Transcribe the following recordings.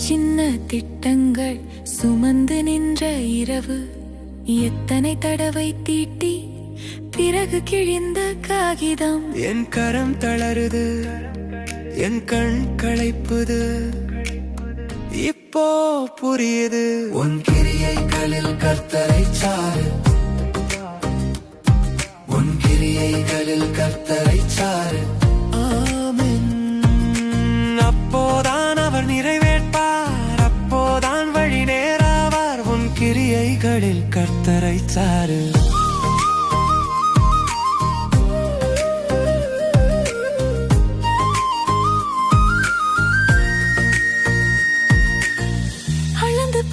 சின்ன திட்டங்கள் சுமந்து நின்ற இரவு, எத்தனை தடவை தீட்டி பிறகு கிழிந்த காகிதம். என் கரம் தளருது, என் கண் களைப்புது, இப்போ புரியுது. உன் கிரியைகளில் கர்த்தரை சாரு, உன் கிரியைகளில் கர்த்தரை சாரு. ஆமென். அப்போதான் அவர் நிறைவேற்பார், அப்போதான் வழி நேராவார். உன் கிரியைகளில் கர்த்தரை சாரு.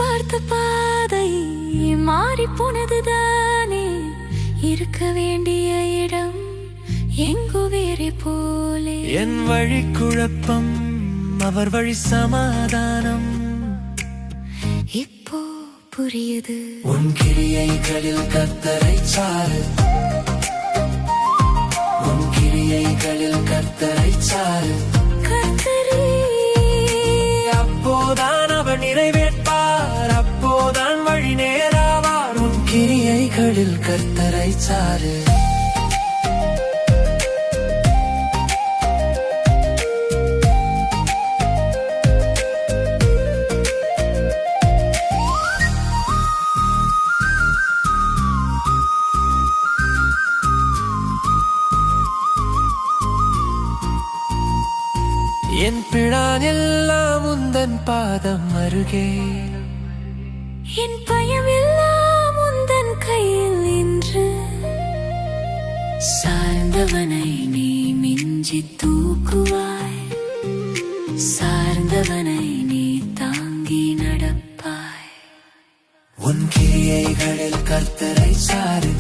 பார்த்த பாதை மாறி போனதுதானே, இருக்க வேண்டிய இடம் எங்கோ வேறே போலே. என் வழி குழப்பம், அவர் வழி சமாதானம், இப்போ புரியுது. உன் கிரியைகளில் கர்த்தரை சாரு, உன் கிரியைகளில் கர்த்தரை சாரு. கர்த்தரே, அப்போதான் அவர் நிறைவேற்பார், அப்போதான் வழி நேராவார். உன் கிரியைகளில் கர்த்தரை சாரு. என் பிழான் எல்லாம் உந்தன் பாதம் அருகே, என் பயமெல்லாம் உந்தன் கையில் நின்று. சார்ந்தவனை நீ மிஞ்சி தூக்குவாய், சார்ந்தவனை நீ தாங்கி நடப்பாய். உன் கிரியைகளில் கர்த்தரை சாரு,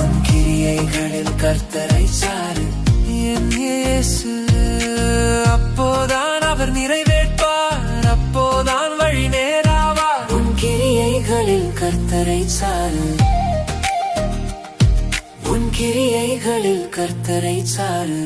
உன் கிரியைகளில் கர்த்தரை சாரு. என் இயேசு, அப்போதான் அவர் நிறைவேற்பார், அப்போதான் வழி நேராவார். உன் கிரியைகளில் கர்த்தரை சாரு, உன் கிரியைகளில் கர்த்தரை சாரு.